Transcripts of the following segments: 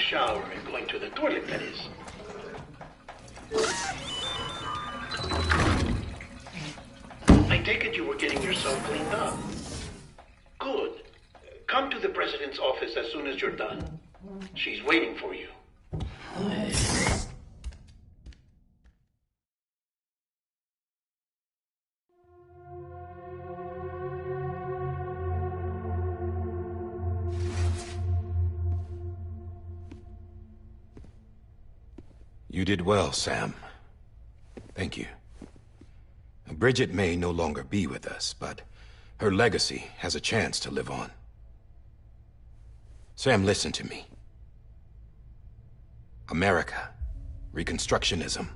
shower and going to the toilet, that is. I take it you were getting yourself cleaned up. Good. Come to the president's office as soon as you're done. She's waiting for you. You did well, Sam. Thank you. Bridget may no longer be with us, but her legacy has a chance to live on. Sam, listen to me. America, Reconstructionism,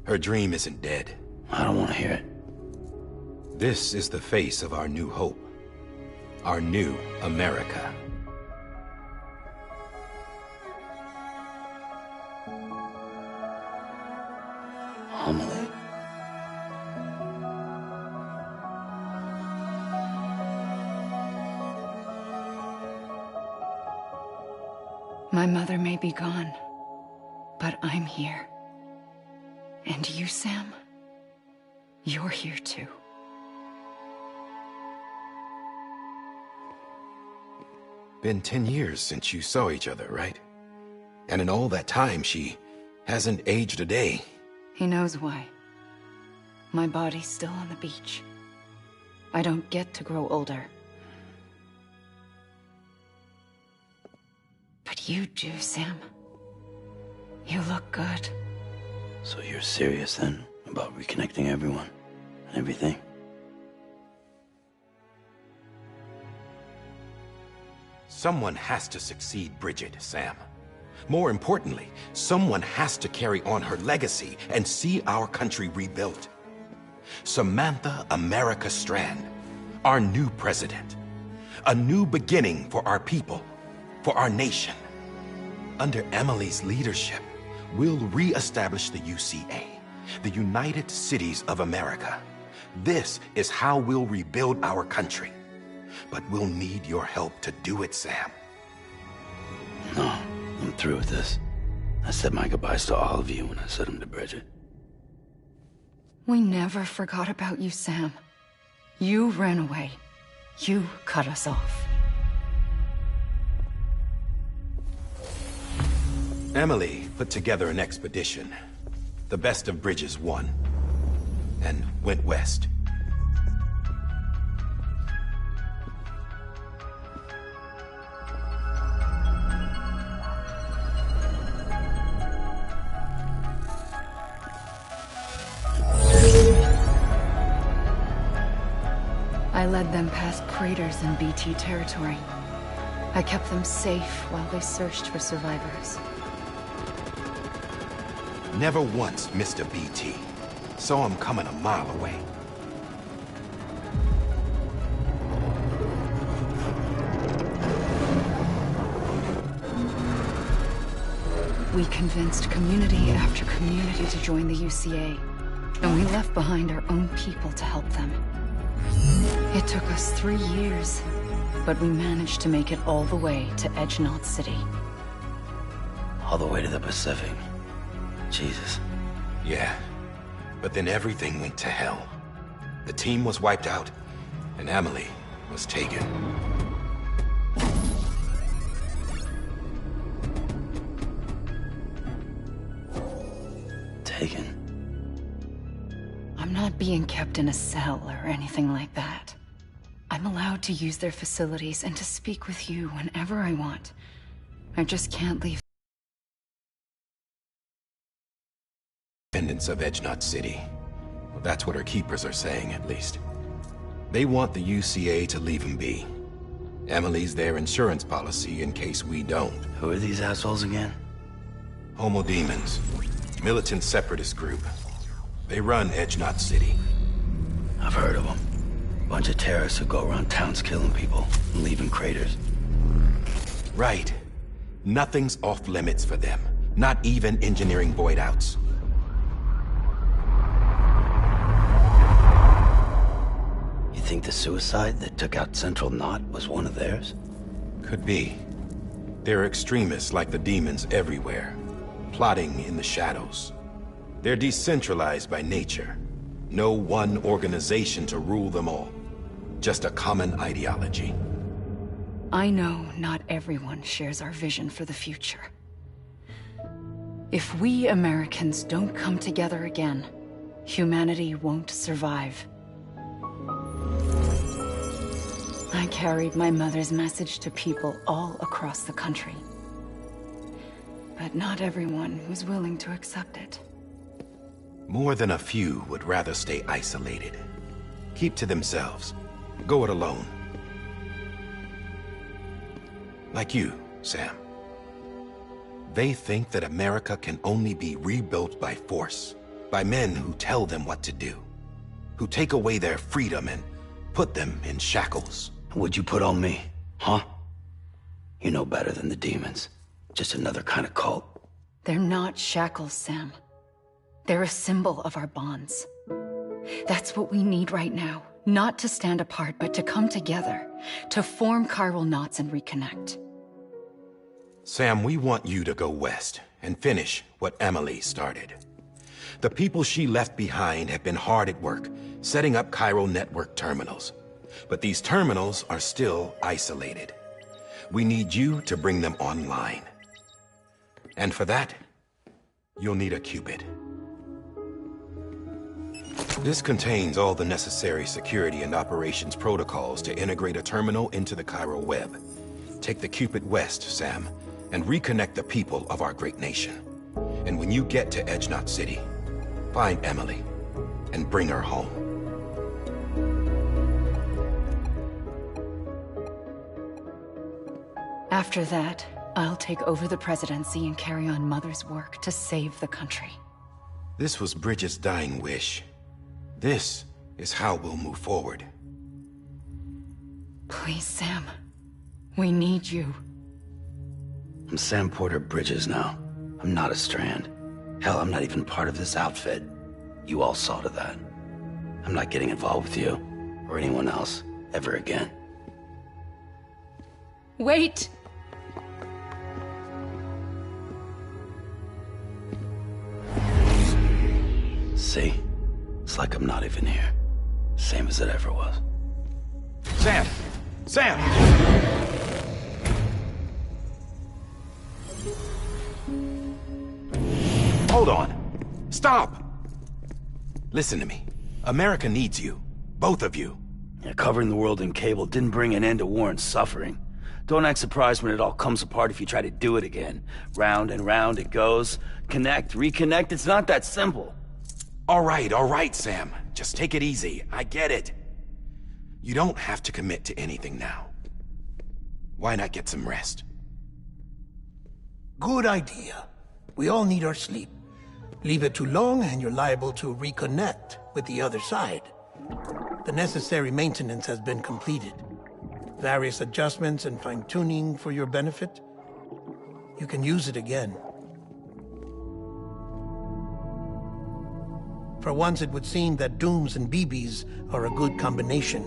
her dream isn't dead. I don't want to hear it. This is the face of our new hope. Our new America. Homily. My mother may be gone, but I'm here. And you, Sam? You're here too. Been 10 years since you saw each other, right? And in all that time, she hasn't aged a day. He knows why. My body's still on the beach. I don't get to grow older. But you do, Sam. You look good. So you're serious then, about reconnecting everyone and everything? Someone has to succeed Bridget, Sam. More importantly, someone has to carry on her legacy and see our country rebuilt. Samantha America Strand, our new president. A new beginning for our people, for our nation. Under Emily's leadership, we'll re-establish the UCA, the United Cities of America. This is how we'll rebuild our country. But we'll need your help to do it, Sam. No, I'm through with this. I said my goodbyes to all of you when I said them to Bridget. We never forgot about you, Sam. You ran away. You cut us off. Emily put together an expedition. The best of Bridges won. And went west. I led them past craters in BT territory. I kept them safe while they searched for survivors. Never once missed a BT. Saw him coming a mile away. We convinced community after community to join the UCA, and we left behind our own people to help them. It took us 3 years, but we managed to make it all the way to Edgenot City. All the way to the Pacific. Jesus. Yeah, but then everything went to hell. The team was wiped out, and Emily was taken. Taken? I'm not being kept in a cell or anything like that. I'm allowed to use their facilities and to speak with you whenever I want. I just can't leave. Independence of Edgenot City. Well, that's what her keepers are saying, at least. They want the UCA to leave him be. Emily's their insurance policy in case we don't. Who are these assholes again? Homo Demons. Militant separatist group. They run Edgenot City. I've heard of them. Bunch of terrorists who go around towns killing people and leaving craters. Right. Nothing's off limits for them. Not even engineering void outs. You think the suicide that took out Central Knot was one of theirs? Could be. There are extremists like the demons everywhere, plotting in the shadows. They're decentralized by nature. No one organization to rule them all. Just a common ideology. I know not everyone shares our vision for the future. If we Americans don't come together again, humanity won't survive. I carried my mother's message to people all across the country. But not everyone was willing to accept it. More than a few would rather stay isolated. Keep to themselves. Go it alone. Like you, Sam. They think that America can only be rebuilt by force, by men who tell them what to do, who take away their freedom and put them in shackles. What'd you put on me, huh? You know better than the demons. Just another kind of cult. They're not shackles, Sam. They're a symbol of our bonds. That's what we need right now. Not to stand apart, but to come together. To form chiral knots and reconnect. Sam, we want you to go west and finish what Emily started. The people she left behind have been hard at work, setting up chiral network terminals. But these terminals are still isolated. We need you to bring them online. And for that, you'll need a Cupid. This contains all the necessary security and operations protocols to integrate a terminal into the chiral web. Take the Cupid west, Sam, and reconnect the people of our great nation. And when you get to Edge Knot City, find Emily and bring her home. After that, I'll take over the presidency and carry on Mother's work to save the country. This was Bridget's dying wish. This is how we'll move forward. Please, Sam. We need you. I'm Sam Porter Bridges now. I'm not a Strand. Hell, I'm not even part of this outfit. You all saw to that. I'm not getting involved with you, or anyone else, ever again. Wait! See? It's like I'm not even here. Same as it ever was. Sam! Sam! Hold on. Stop! Listen to me. America needs you. Both of you. Yeah, covering the world in cable didn't bring an end to war and suffering. Don't act surprised when it all comes apart if you try to do it again. Round and round it goes. Connect, reconnect, it's not that simple. All right, Sam. Just take it easy. I get it. You don't have to commit to anything now. Why not get some rest? Good idea. We all need our sleep. Leave it too long and you're liable to reconnect with the other side. The necessary maintenance has been completed. Various adjustments and fine-tuning for your benefit. You can use it again. For once, it would seem that Dooms and BBs are a good combination.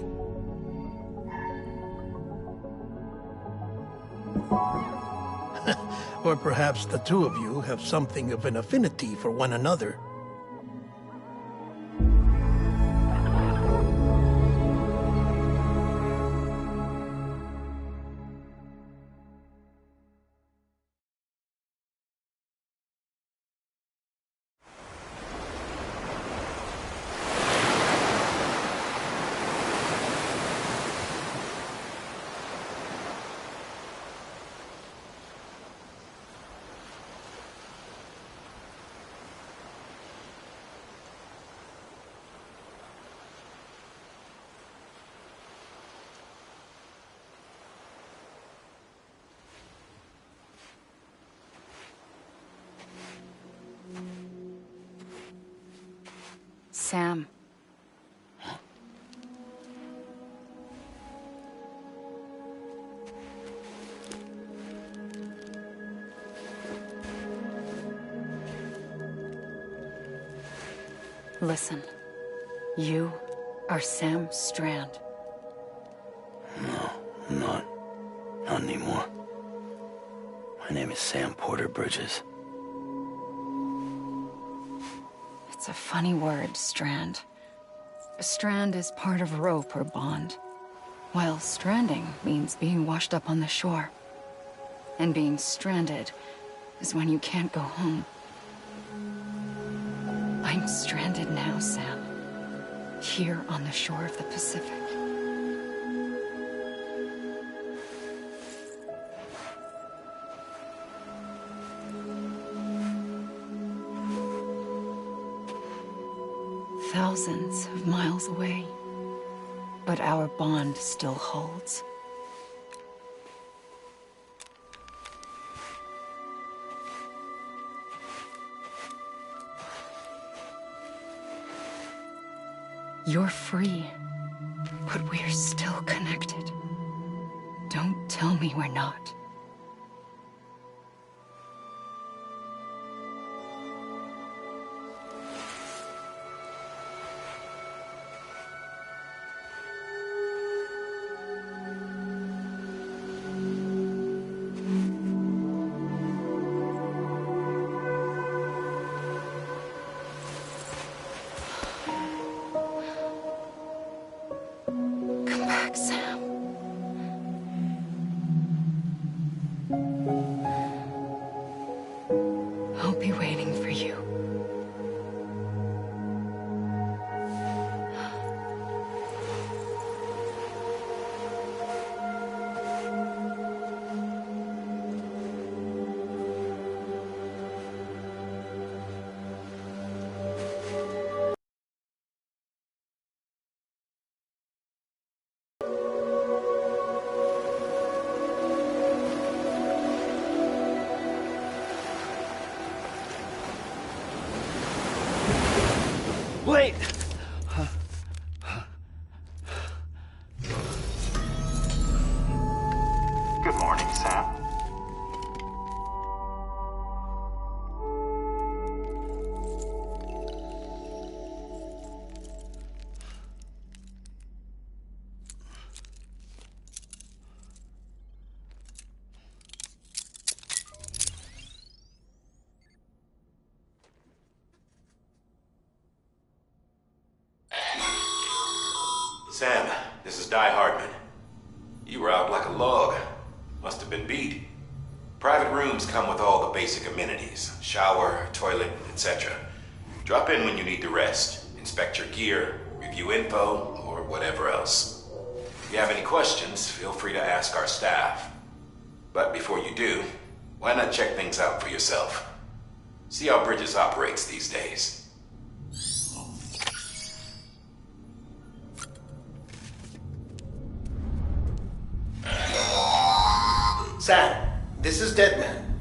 Or perhaps the two of you have something of an affinity for one another. Sam. Listen. You are Sam Strand. No, I'm not. Not anymore. My name is Sam Porter Bridges. It's a funny word, strand. A strand is part of rope or bond, while stranding means being washed up on the shore. And being stranded is when you can't go home. I'm stranded now, Sam. Here on the shore of the Pacific. Thousands of miles away, but our bond still holds. You're free, but we're still connected. Don't tell me we're not. Come back, Sam. I'll be waiting for you. Wait! Good morning, Sam. Sam, this is Di Hardman. You were out like a log. Must have been beat. Private rooms come with all the basic amenities. Shower, toilet, etc. Drop in when you need to rest. Inspect your gear, review info, or whatever else. If you have any questions, feel free to ask our staff. But before you do, why not check things out for yourself? See how Bridges operates these days. Sam, this is Deadman.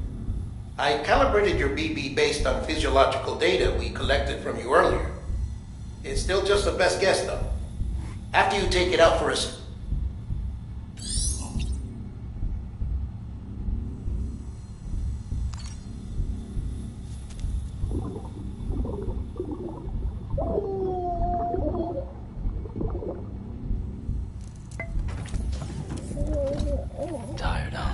I calibrated your BB based on physiological data we collected from you earlier. It's still just a best guess, though. After you take it out for us... Tired, huh?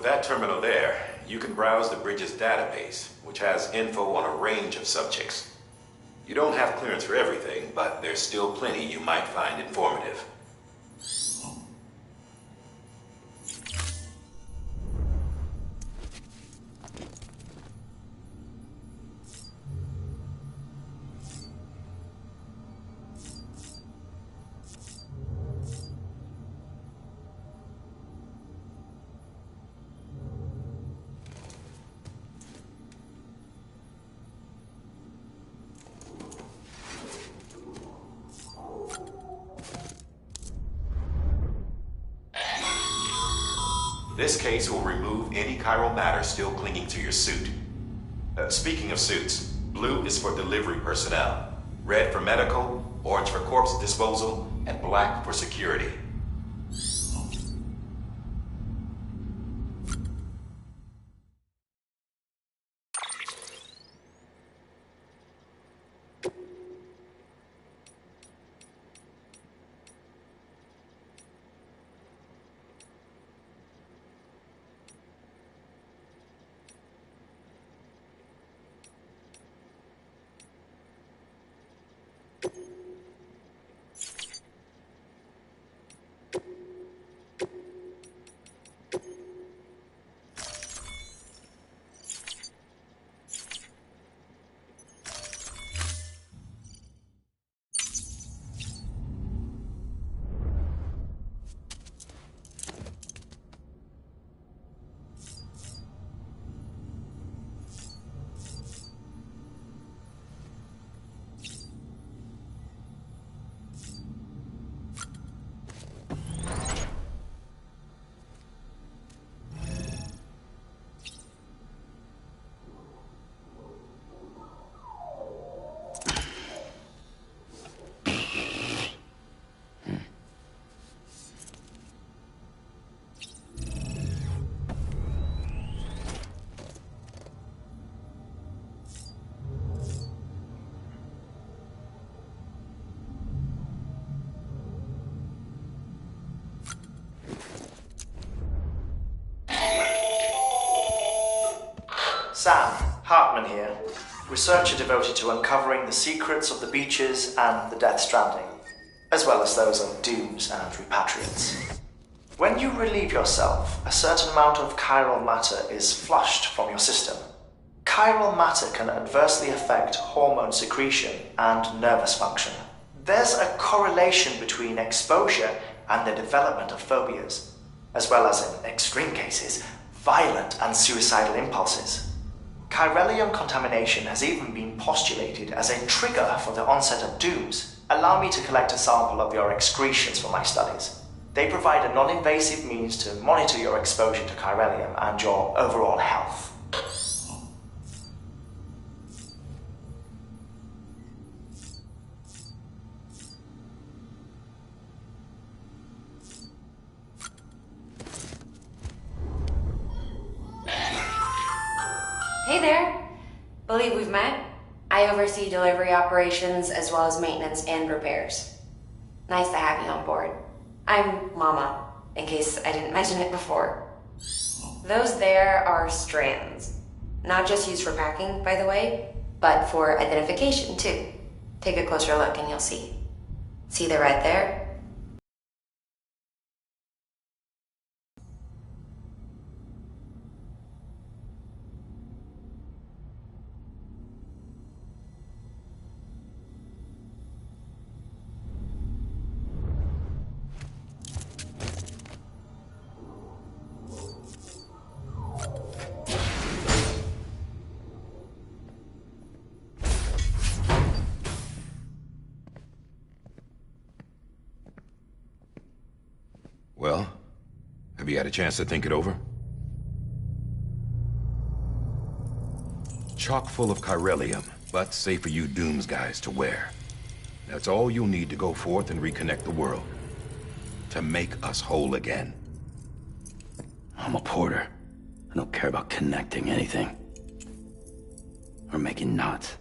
that terminal there, you can browse the bridge's database, which has info on a range of subjects. You don't have clearance for everything, but there's still plenty you might find informative. This case will remove any chiral matter still clinging to your suit. Speaking of suits, blue is for delivery personnel, red for medical, orange for corpse disposal, and black for security. Sam, Hartman here, researcher devoted to uncovering the secrets of the beaches and the Death Stranding, as well as those of dooms and repatriates. When you relieve yourself, a certain amount of chiral matter is flushed from your system. Chiral matter can adversely affect hormone secretion and nervous function. There's a correlation between exposure and the development of phobias, as well as, in extreme cases, violent and suicidal impulses. Chiralium contamination has even been postulated as a trigger for the onset of dooms. Allow me to collect a sample of your excretions for my studies. They provide a non-invasive means to monitor your exposure to chiralium and your overall health. Hey there! Believe we've met. I oversee delivery operations as well as maintenance and repairs. Nice to have you on board. I'm Mama, in case I didn't mention it before. Those there are strands. Not just used for packing, by the way, but for identification too. Take a closer look and you'll see. See the red there? Well, have you had a chance to think it over? Chock full of chiralium, but safe for you Dooms guys to wear. That's all you'll need to go forth and reconnect the world. To make us whole again. I'm a porter. I don't care about connecting anything. Or making knots.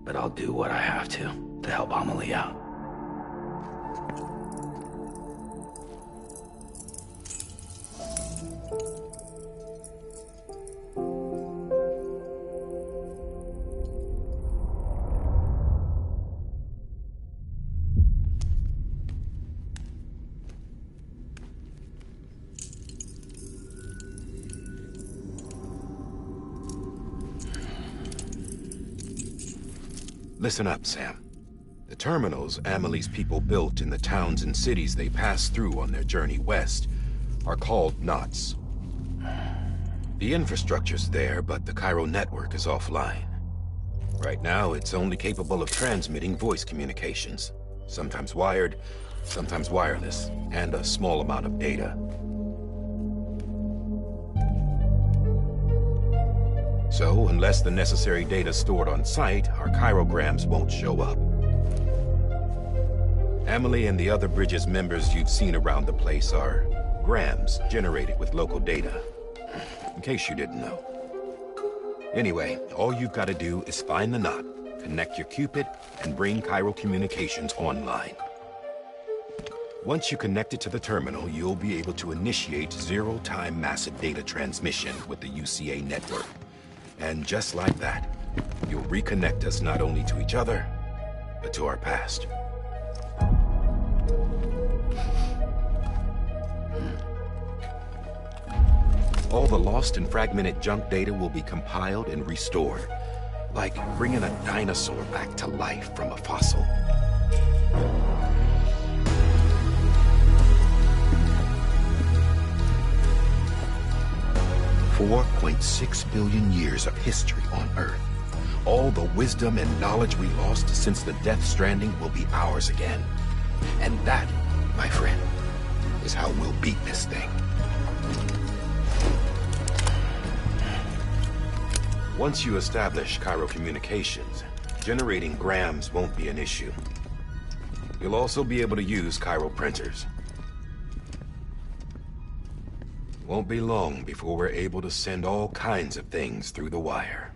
But I'll do what I have to help Amelie out. Listen up, Sam. The terminals Amelie's people built in the towns and cities they passed through on their journey west are called knots. The infrastructure's there, but the Cairo network is offline. Right now, it's only capable of transmitting voice communications. Sometimes wired, sometimes wireless, and a small amount of data. So, unless the necessary data is stored on site, our chirograms won't show up. Amelie and the other Bridges members you've seen around the place are grams generated with local data. In case you didn't know. Anyway, all you've got to do is find the knot, connect your Cupid, and bring Cairo Communications online. Once you connect it to the terminal, you'll be able to initiate zero-time massive data transmission with the UCA network. And just like that, you'll reconnect us not only to each other, but to our past. All the lost and fragmented junk data will be compiled and restored, like bringing a dinosaur back to life from a fossil. $4.6 billion years of history on Earth. All the wisdom and knowledge we lost since the Death Stranding will be ours again. And that, my friend, is how we'll beat this thing. Once you establish Cairo Communications, generating grams won't be an issue. You'll also be able to use Cairo printers. Won't be long before we're able to send all kinds of things through the wire.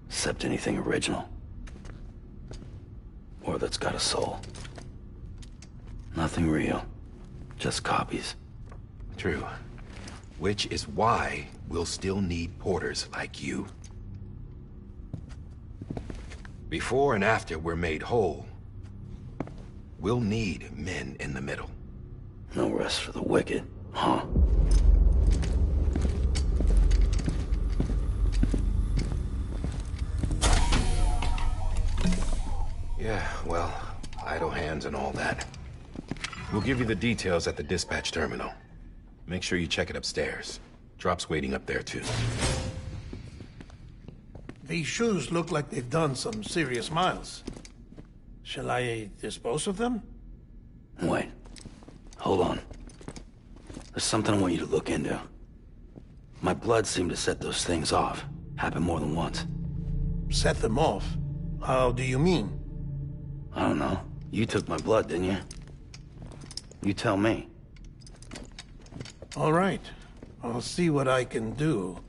Except anything original. Or that's got a soul. Nothing real. Just copies. True. Which is why we'll still need porters like you. Before and after we're made whole, we'll need men in the middle. No rest for the wicked, huh? Yeah, well, idle hands and all that. We'll give you the details at the dispatch terminal. Make sure you check it upstairs. Drop's waiting up there, too. These shoes look like they've done some serious miles. Shall I dispose of them? Wait. Hold on. There's something I want you to look into. My blood seemed to set those things off. Happened more than once. Set them off? How do you mean? I don't know. You took my blood, didn't you? You tell me. All right. I'll see what I can do.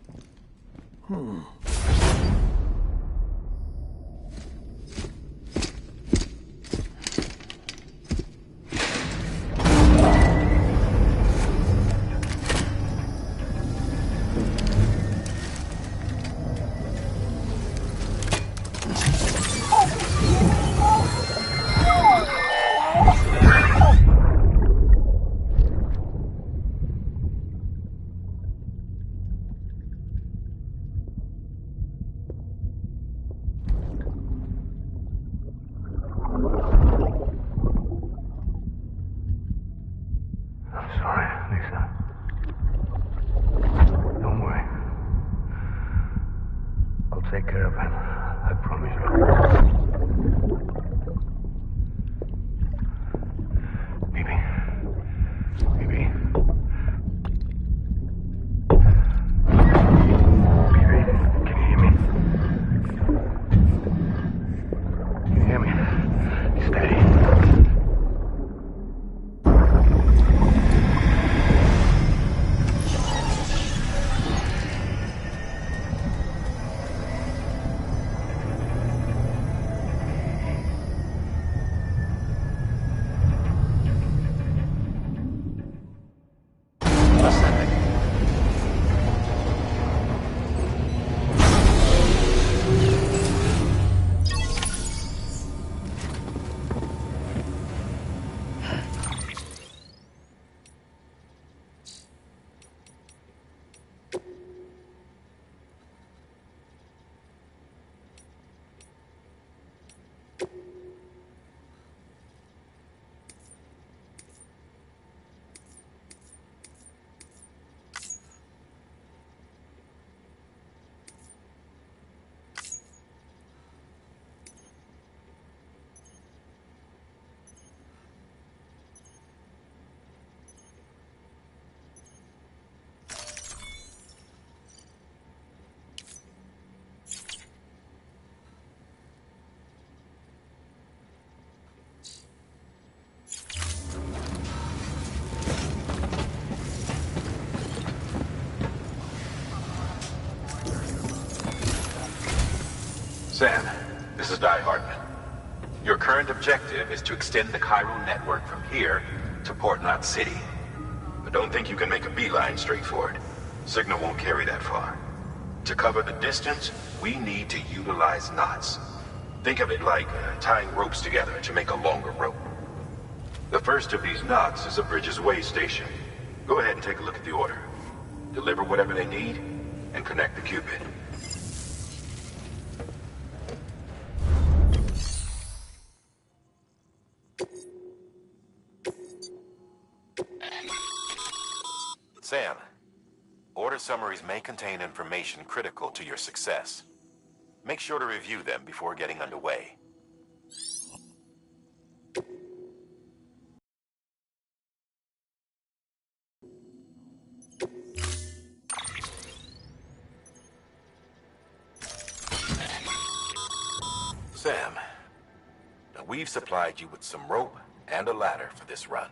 Take care of him. I promise you. Baby. Baby. Baby, can you hear me? Can you hear me? Steady. Sam, this is Di Hartman. Your current objective is to extend the Cairo network from here to Port Knot City. But don't think you can make a beeline straight for it. Signal won't carry that far. To cover the distance, we need to utilize knots. Think of it like tying ropes together to make a longer rope. The first of these knots is a Bridges way station. Go ahead and take a look at the order. Deliver whatever they need, and connect the Cupid. Sam, order summaries may contain information critical to your success. Make sure to review them before getting underway. Sam, now we've supplied you with some rope and a ladder for this run.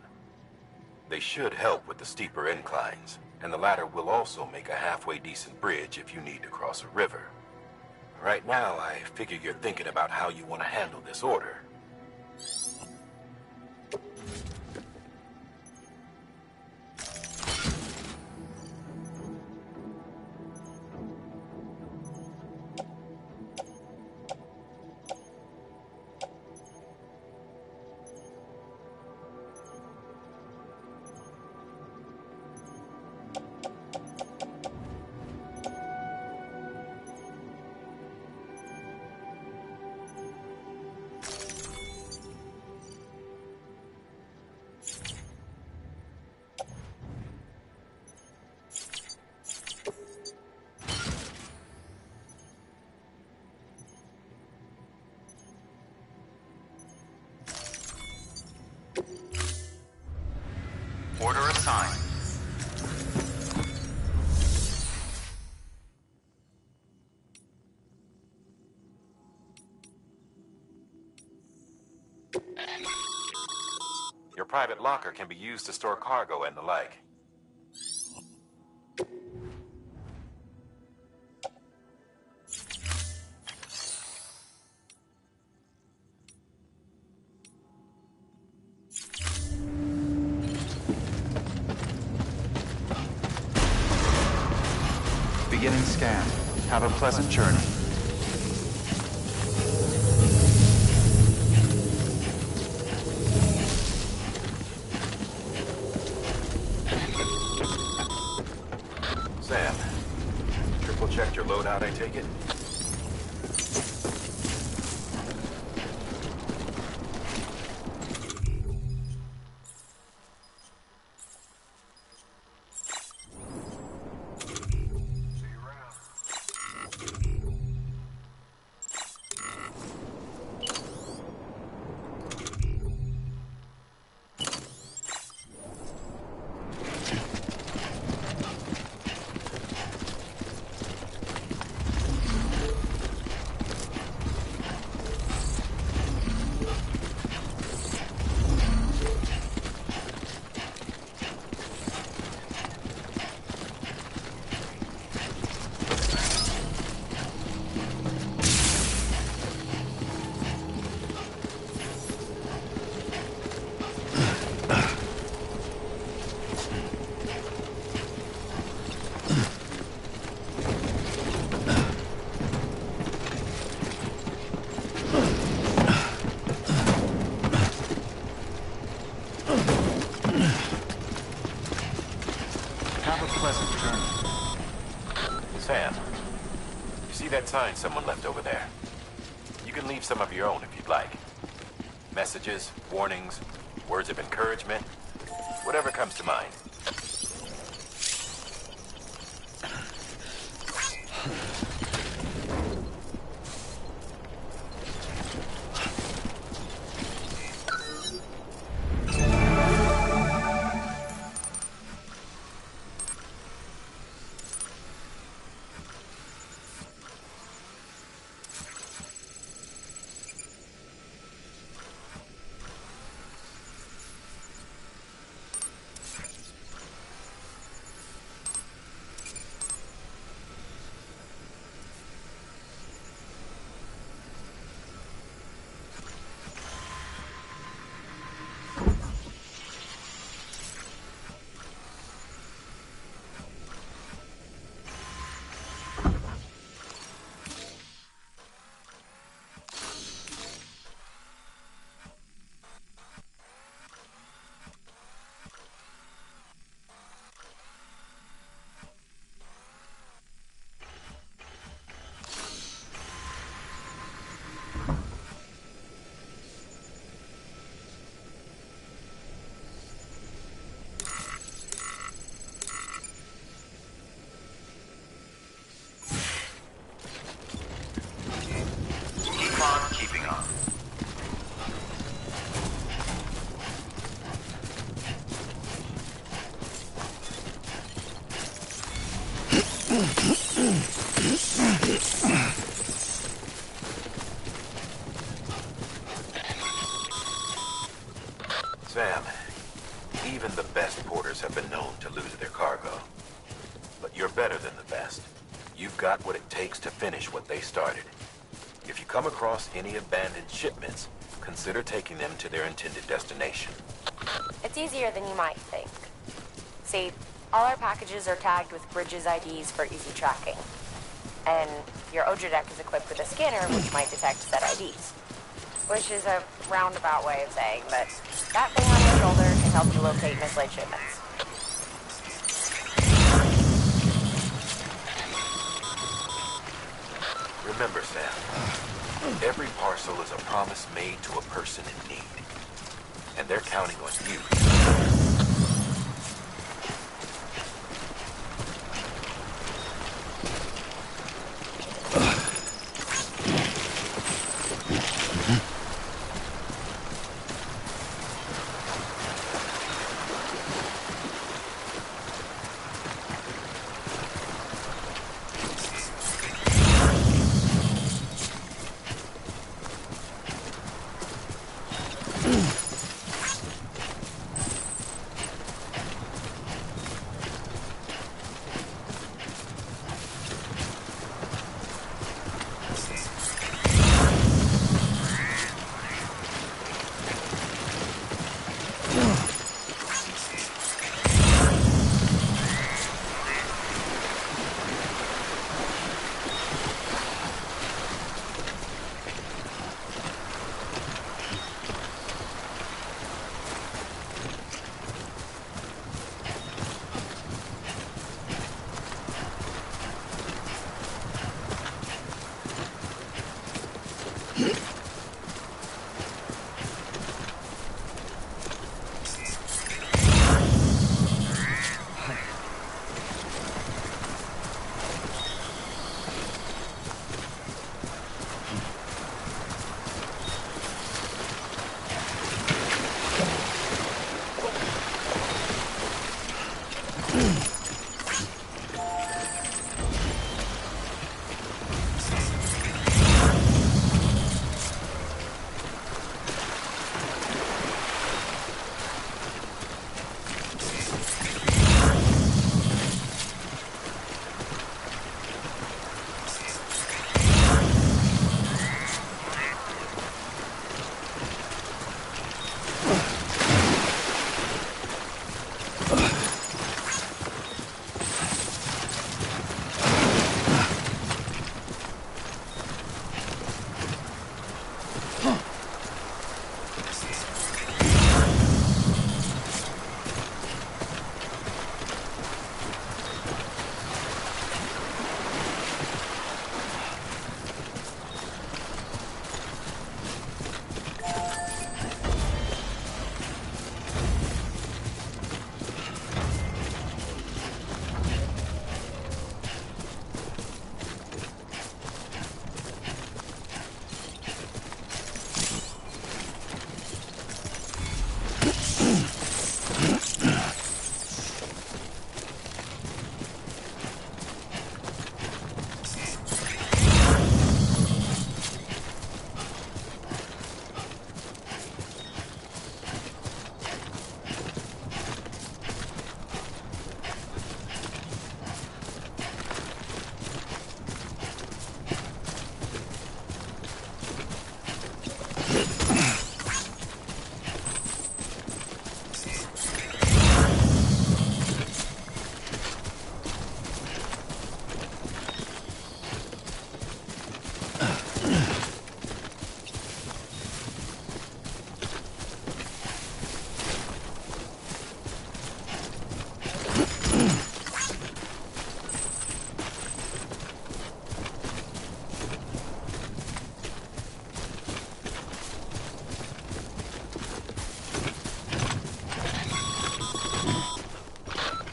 They should help with the steeper inclines, and the ladder will also make a halfway decent bridge if you need to cross a river. Right now, I figure you're thinking about how you want to handle this order. Order assigned. Your private locker can be used to store cargo and the like. Beginning scan. Have a pleasant journey. Sam, triple checked your loadout, I take it? Have a pleasant journey. Sam, you see that sign someone left over there? You can leave some of your own if you'd like. Messages, warnings, words of encouragement, whatever comes to mind. Sam, even the best porters have been known to lose their cargo. But you're better than the best. You've got what it takes to finish what they started. If you come across any abandoned shipments, consider taking them to their intended destination. It's easier than you might think. See, all our packages are tagged with Bridges IDs for easy tracking. And your Odra deck is equipped with a scanner which might detect said IDs. Which is a roundabout way of saying that that thing on your shoulder can help you locate mislaid shipments. Remember, Sam, every parcel is a promise made to a person in need. And they're counting on you.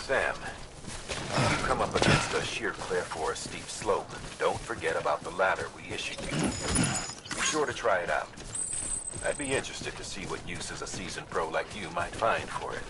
Sam, if you come up against a sheer cliff or a steep slope, don't forget about the ladder we issued you. Be sure to try it out. I'd be interested to see what uses a seasoned pro like you might find for it.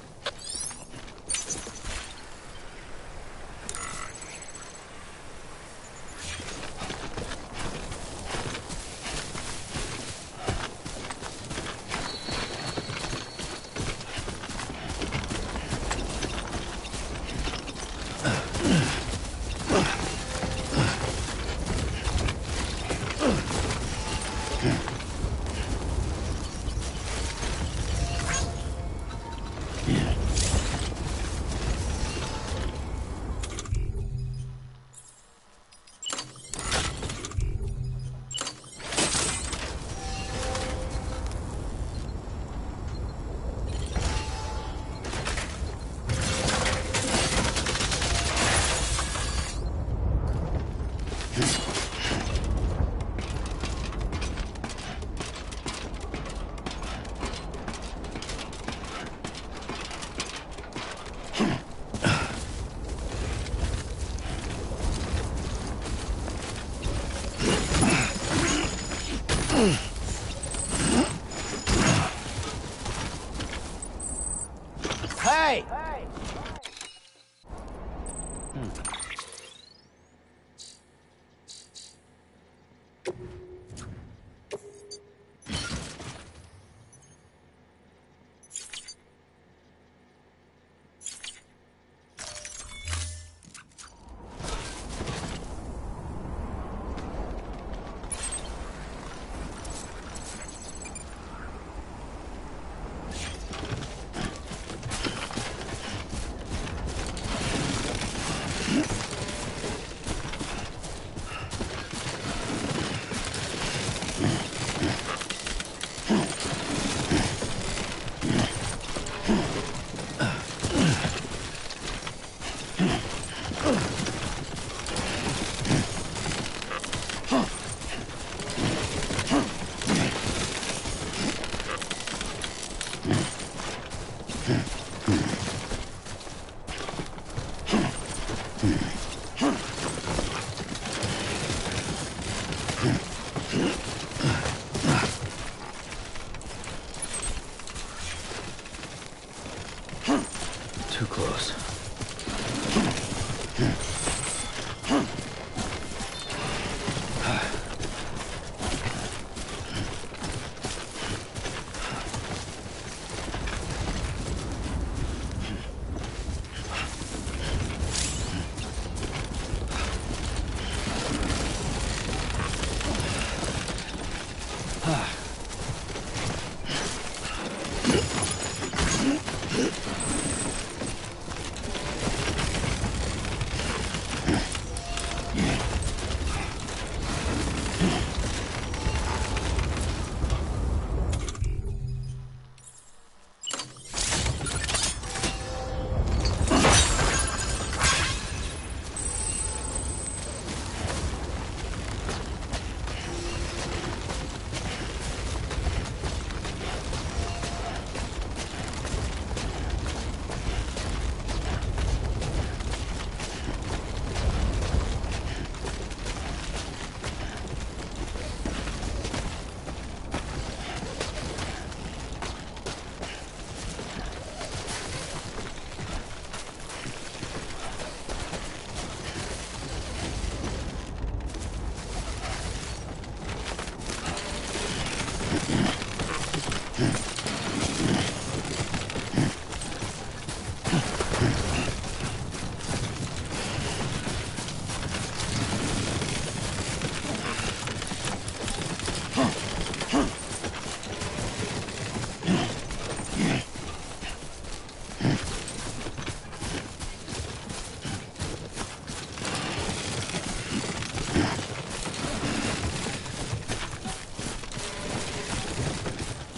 Too close.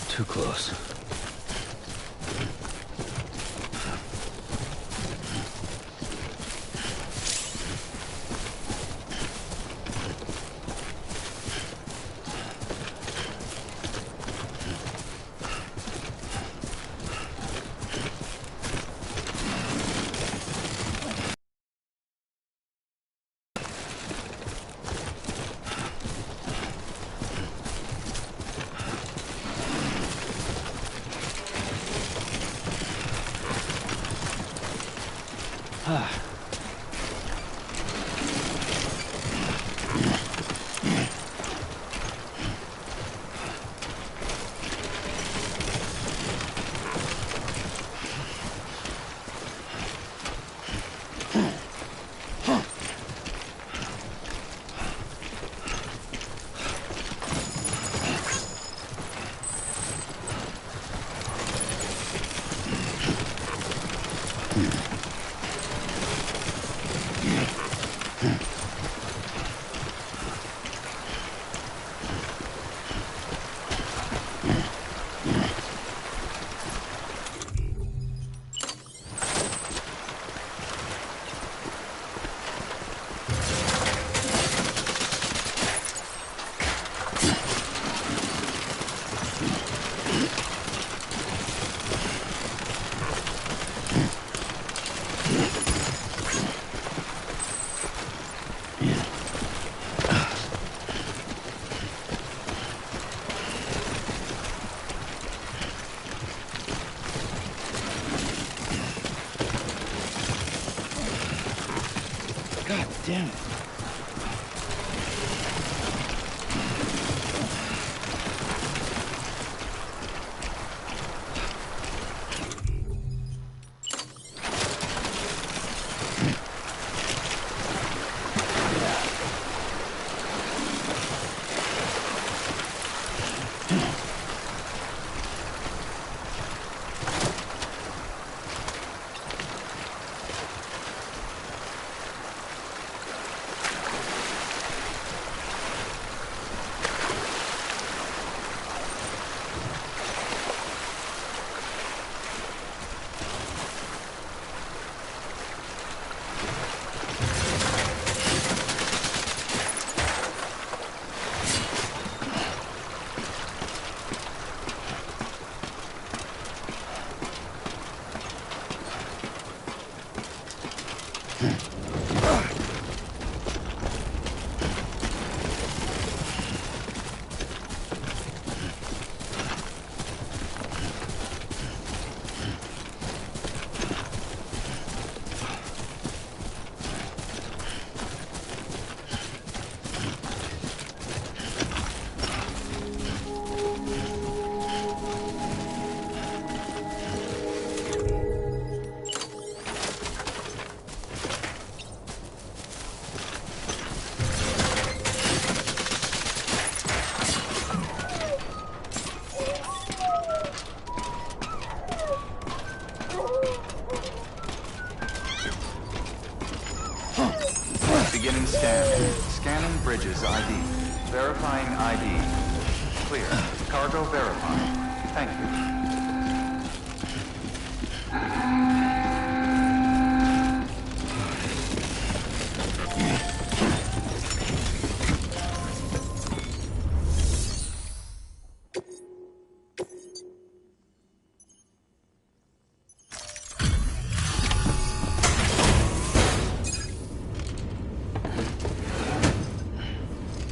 Too close. God damn it. is ID. Verifying ID. Clear. Cargo verified. Thank you.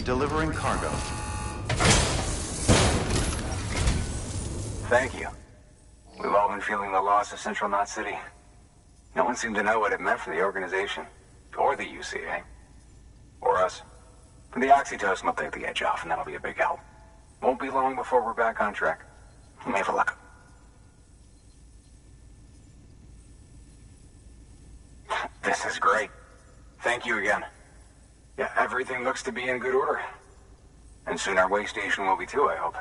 Delivering cargo. Thank you. We've all been feeling the loss of Central Knot City. No one seemed to know what it meant for the organization, or the UCA, or us. The oxytocin will take the edge off, and that'll be a big help. Won't be long before we're back on track. You may have luck. This is great. Thank you again. Yeah, everything looks to be in good order. And soon our way station will be too, I hope.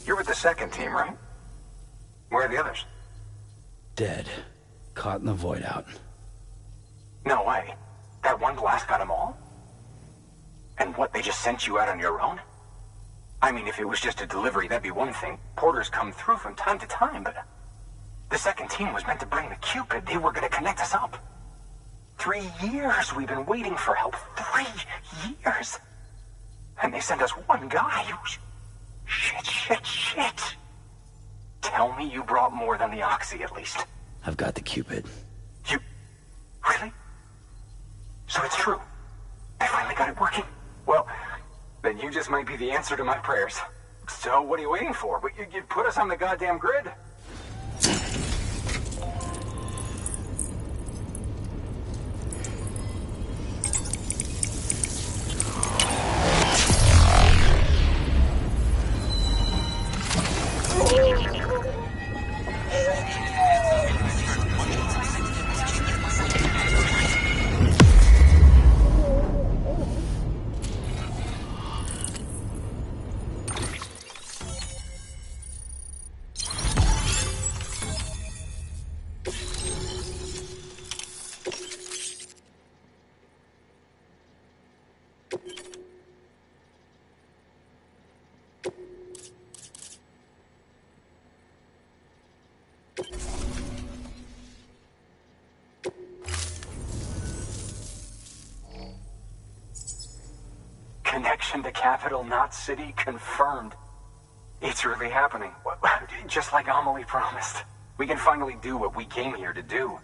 You're with the second team, right? Where are the others? Dead. Caught in the void out. No way. That one blast got them all? And what, they just sent you out on your own? I mean, if it was just a delivery, that'd be one thing. Porters come through from time to time, but... The second team was meant to bring the Cupid. They were gonna connect us up. 3 years we've been waiting for help. 3 years! And they sent us one guy. Shit. Tell me you brought more than the Oxy, at least. I've got the Cupid. You... Really? So it's true. I finally got it working. Well, then you just might be the answer to my prayers. So what are you waiting for? You put us on the goddamn grid. Connection to Capital Knot City confirmed. It's really happening. Just like Amelie promised. We can finally do what we came here to do.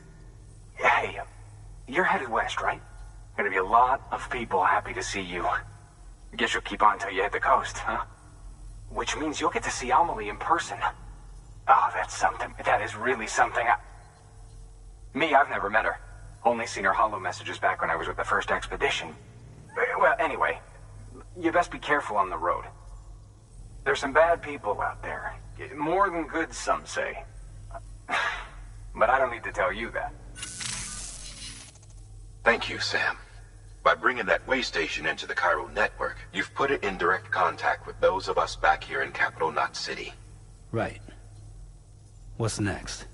Hey, you're headed west, right? Gonna be a lot of people happy to see you. Guess you'll keep on till you hit the coast, huh? Which means you'll get to see Amelie in person. Oh, that's something. That is really something. Me, I've never met her. Only seen her holo messages back when I was with the first expedition. Well, anyway, you best be careful on the road. There's some bad people out there. More than good, some say. But I don't need to tell you that. Thank you, Sam. By bringing that way station into the Cairo network, you've put it in direct contact with those of us back here in Capital Knot City. Right. What's next?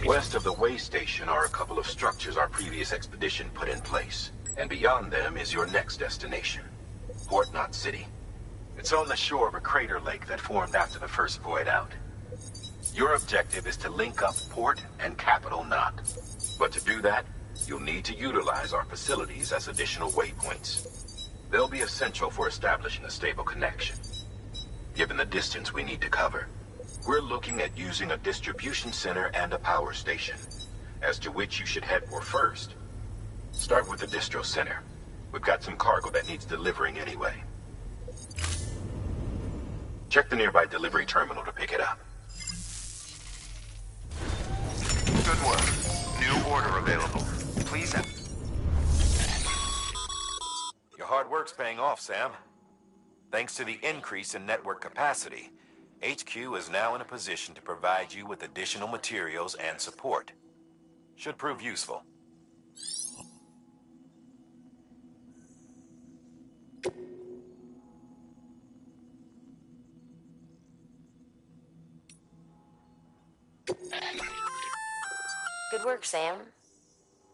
West of the way station are a couple of structures our previous expedition put in place. And beyond them is your next destination, Port Knot City. It's on the shore of a crater lake that formed after the first void out. Your objective is to link up Port and Capital Knot. But to do that, you'll need to utilize our facilities as additional waypoints. They'll be essential for establishing a stable connection. Given the distance we need to cover, we're looking at using a distribution center and a power station, as to which you should head for first. Start with the distro center. We've got some cargo that needs delivering anyway. Check the nearby delivery terminal to pick it up. Good work. New order available. Please Your hard work's paying off, Sam. Thanks to the increase in network capacity, HQ is now in a position to provide you with additional materials and support. Should prove useful. Good work, Sam.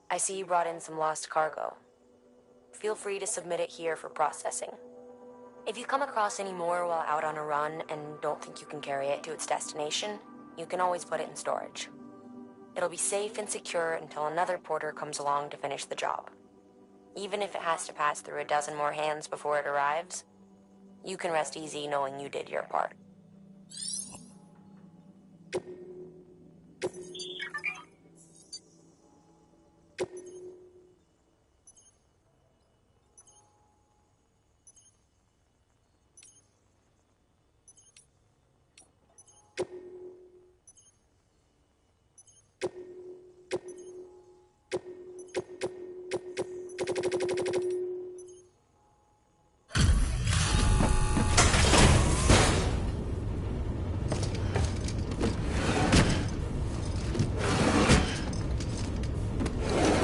I see you brought in some lost cargo. Feel free to submit it here for processing. If you come across any more while out on a run and don't think you can carry it to its destination, you can always put it in storage. It'll be safe and secure until another porter comes along to finish the job. Even if it has to pass through a dozen more hands before it arrives, you can rest easy knowing you did your part.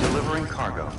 Delivering cargo.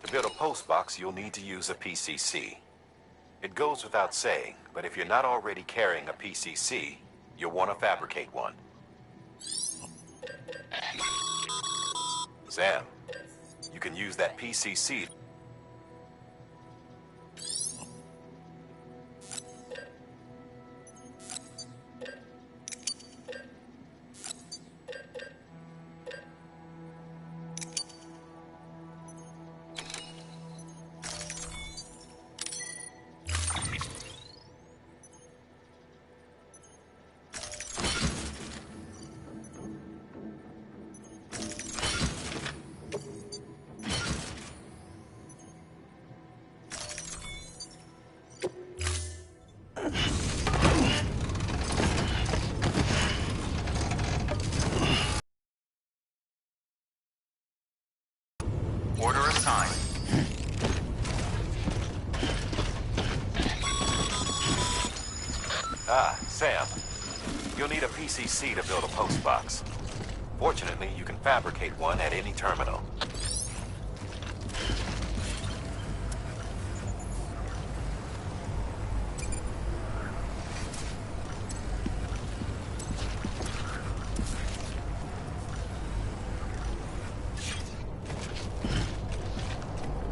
To build a post box, you'll need to use a PCC. It goes without saying, but if you're not already carrying a PCC, you'll want to fabricate one. Sam, you can use that PCC. Order assigned. Sam, you'll need a PCC to build a post box. Fortunately, you can fabricate one at any terminal.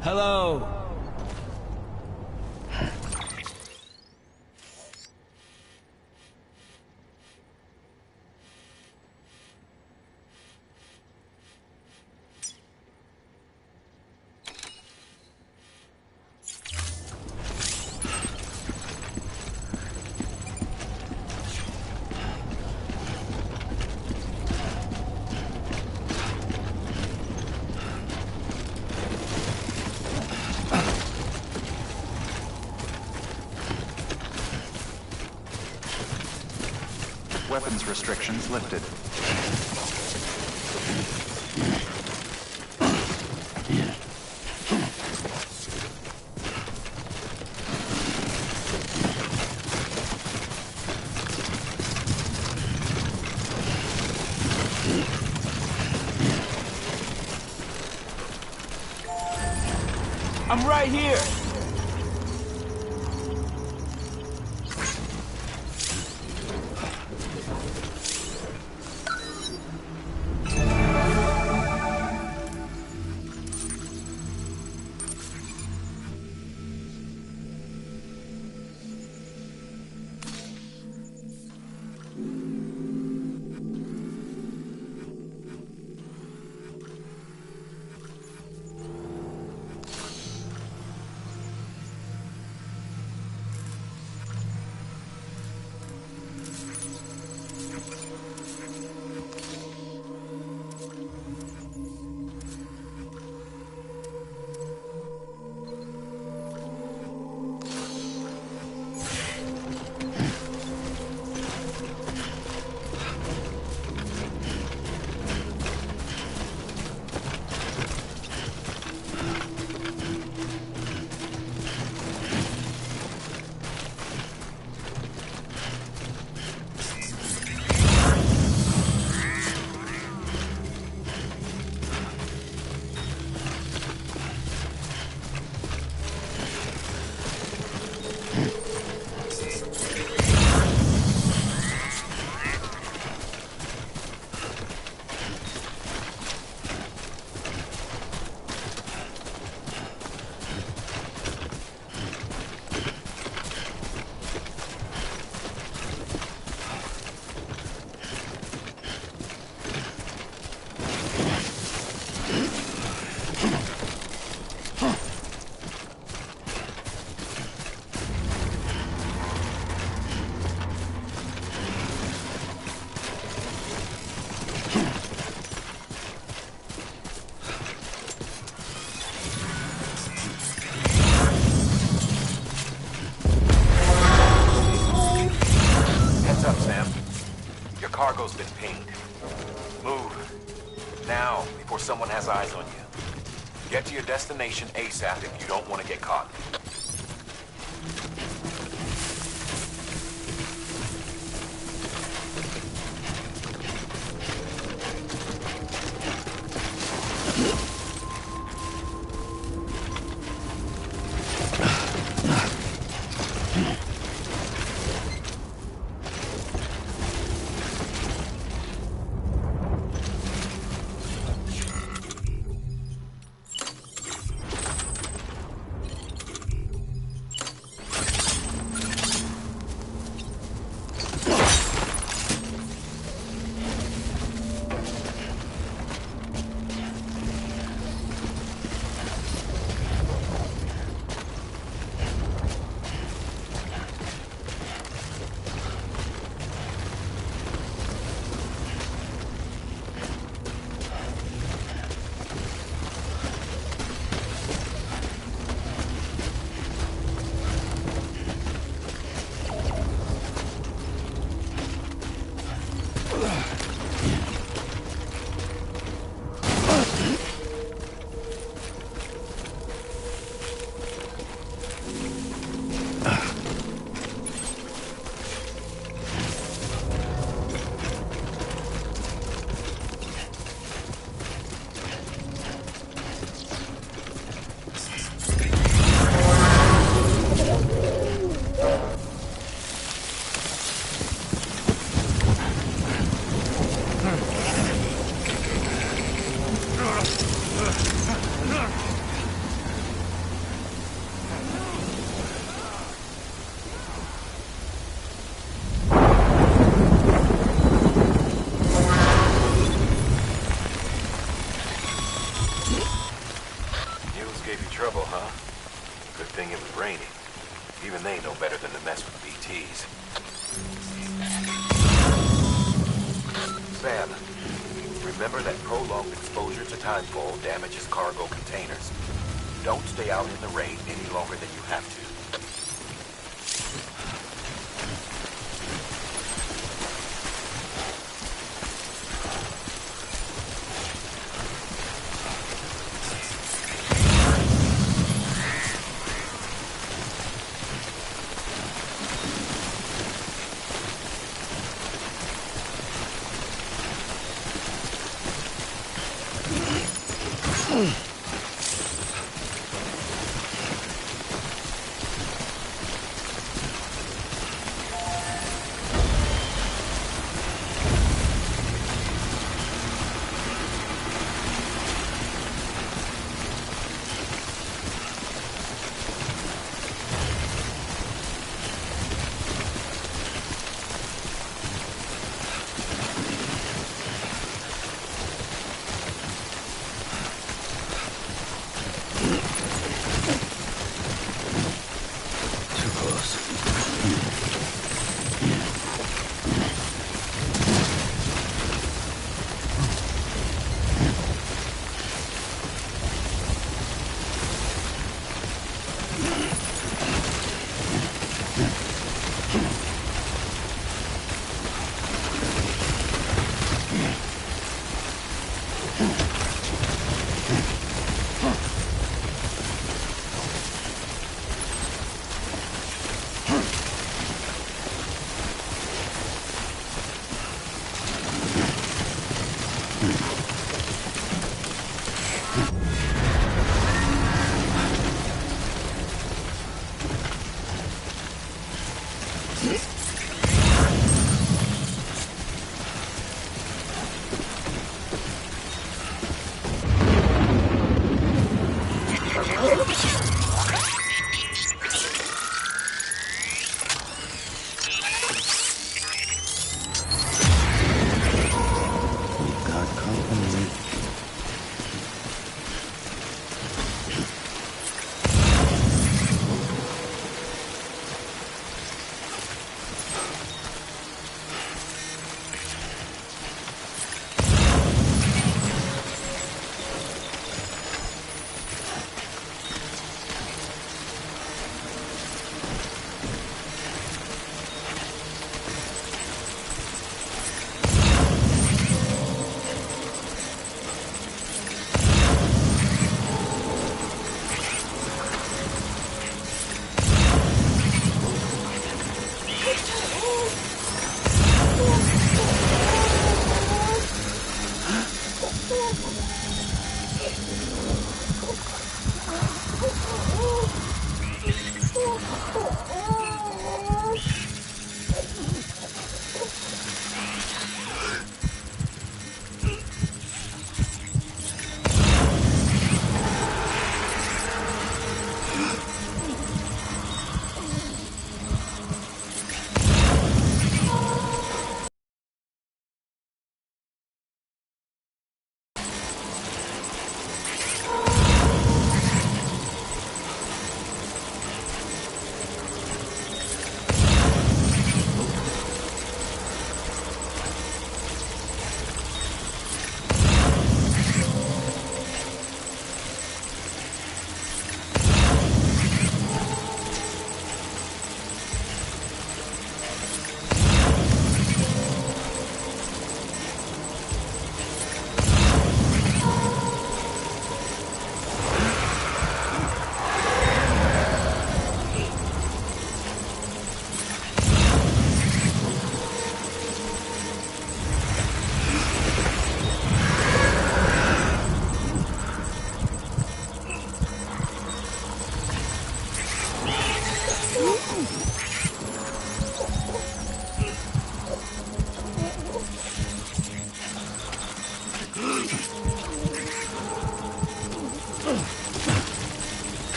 Hello. Weapons restrictions lifted. I'm right here! Cargo's been pinged. Move. Now, before someone has eyes on you. Get to your destination ASAP if you don't want to get caught. Remember that prolonged exposure to timefall damages cargo containers. Don't stay out in the rain any longer than you have to.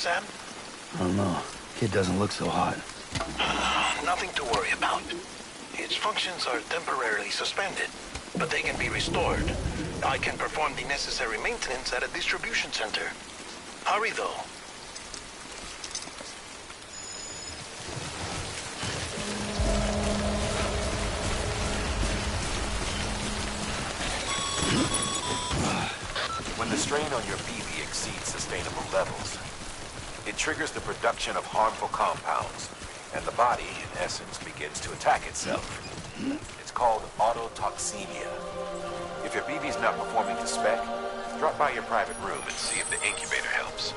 Sam? I don't know. Kid doesn't look so hot. Nothing to worry about. Its functions are temporarily suspended, but they can be restored. I can perform the necessary maintenance at a distribution center. Hurry, though. When the strain on your BB exceeds sustainable levels, it triggers the production of harmful compounds, and the body, in essence, begins to attack itself. It's called autotoxemia. If your BB's not performing to spec, drop by your private room and see if the incubator helps.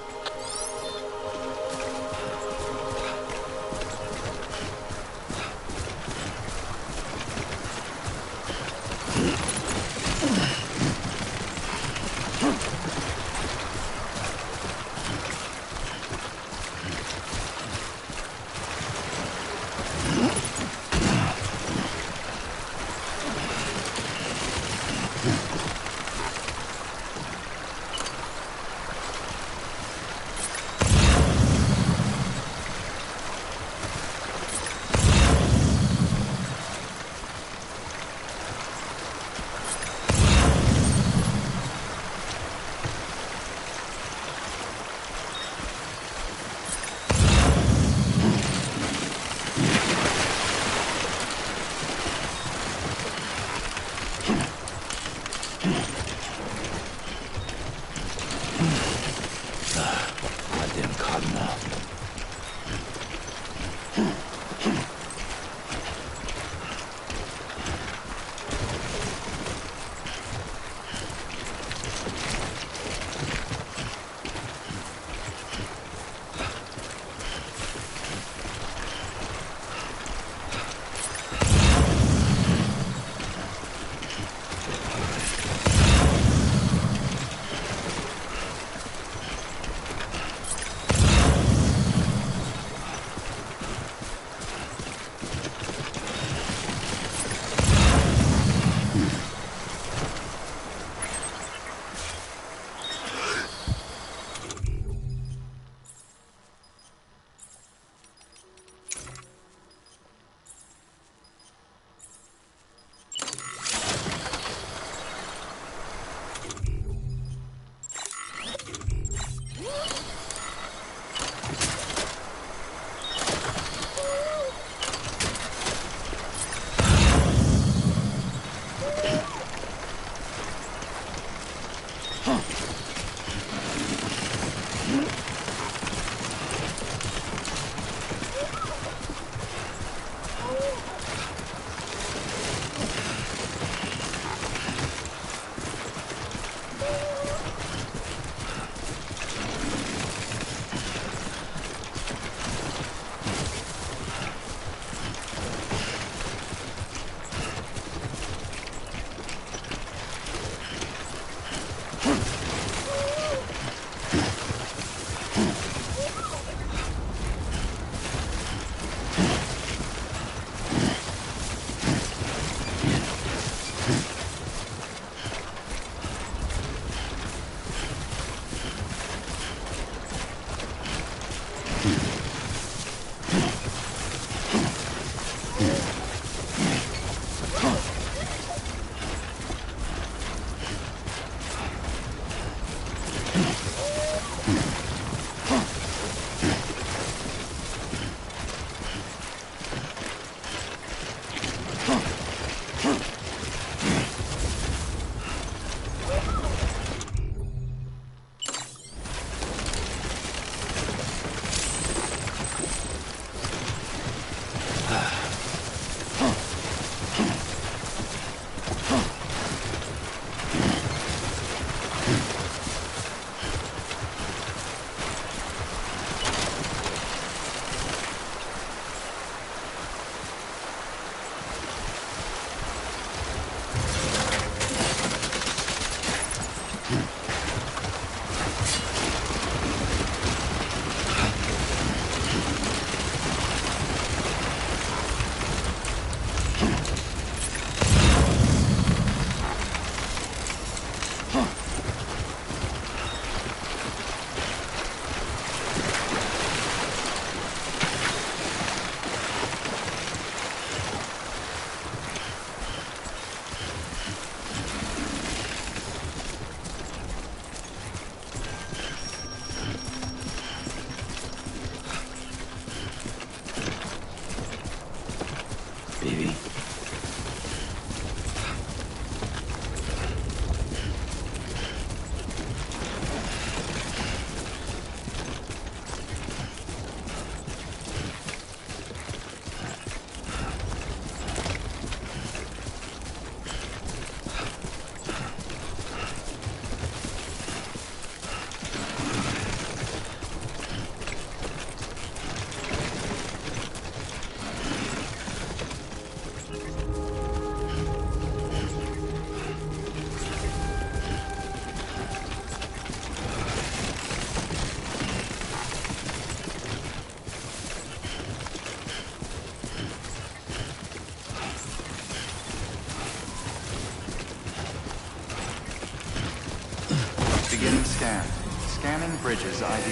Beginning scan. Scanning Bridges ID.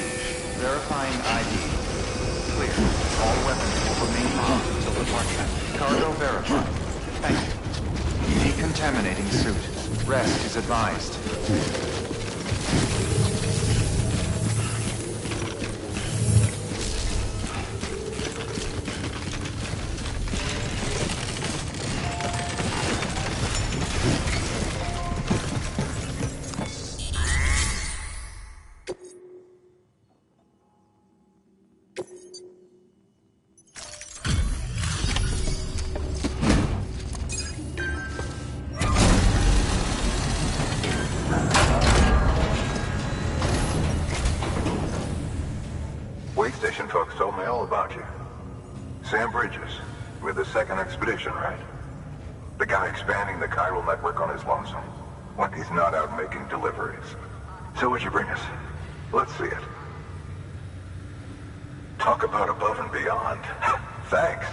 Verifying ID. Clear. All weapons will remain on until departure. Cargo verified. Thank you. Decontaminating suit. Rest is advised. Way station folks told me all about you. Sam Bridges, with the second expedition, right? The guy expanding the chiral network on his lonesome, when he's not out making deliveries. So what'd you bring us? Let's see it. Talk about above and beyond. Thanks.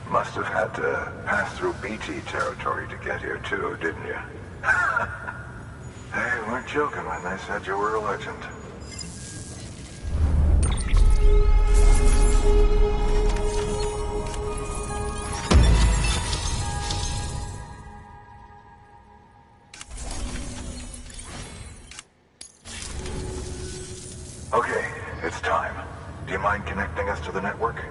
Must have had to pass through BT territory to get here too, didn't you? They weren't joking when they said you were a legend. Okay, it's time. Do you mind connecting us to the network?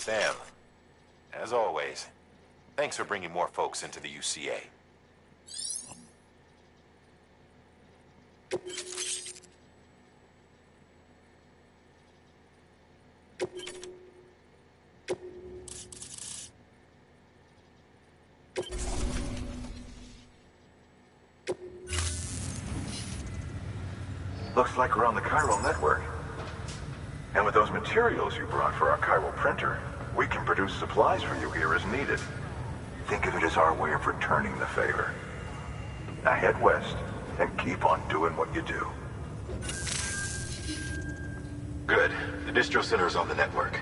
Sam, as always, thanks for bringing more folks into the UCA. Looks like we're on the chiral network. And with those materials you brought for our chiral printer, we can produce supplies for you here as needed. Think of it as our way of returning the favor. Now head west and keep on doing what you do. Good. The distro center is on the network.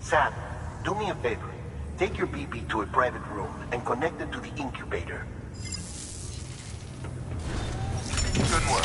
Sam, do me a favor. Take your BB to a private room and connect it to the incubator. Good work.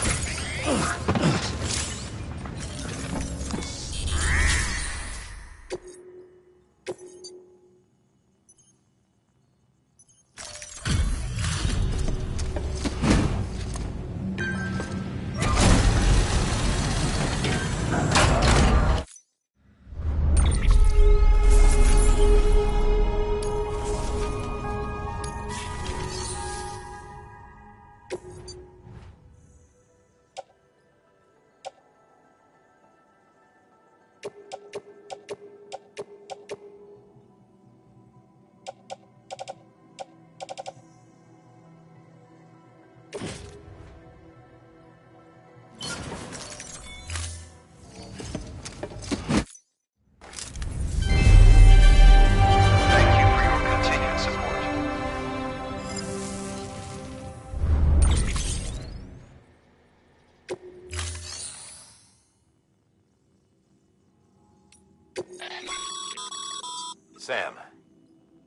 Sam,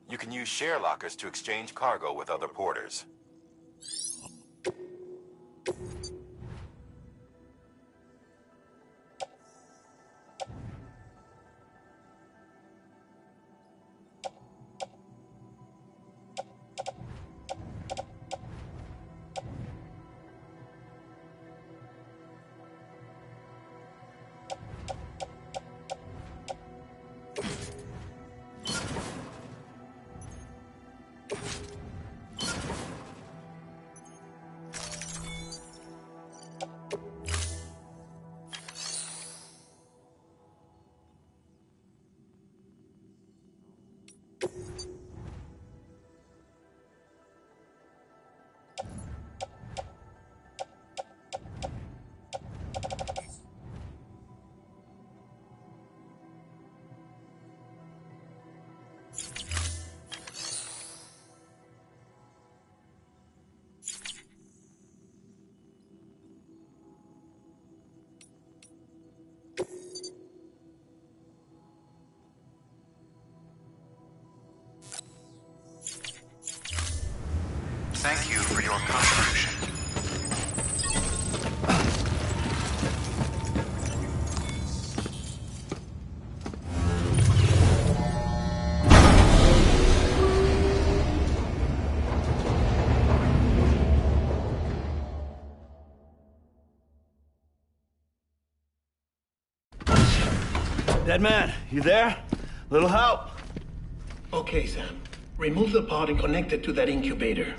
you can use share lockers to exchange cargo with other porters. Dead man, you there? Little help? Okay, Sam. Remove the pod and connect it to that incubator.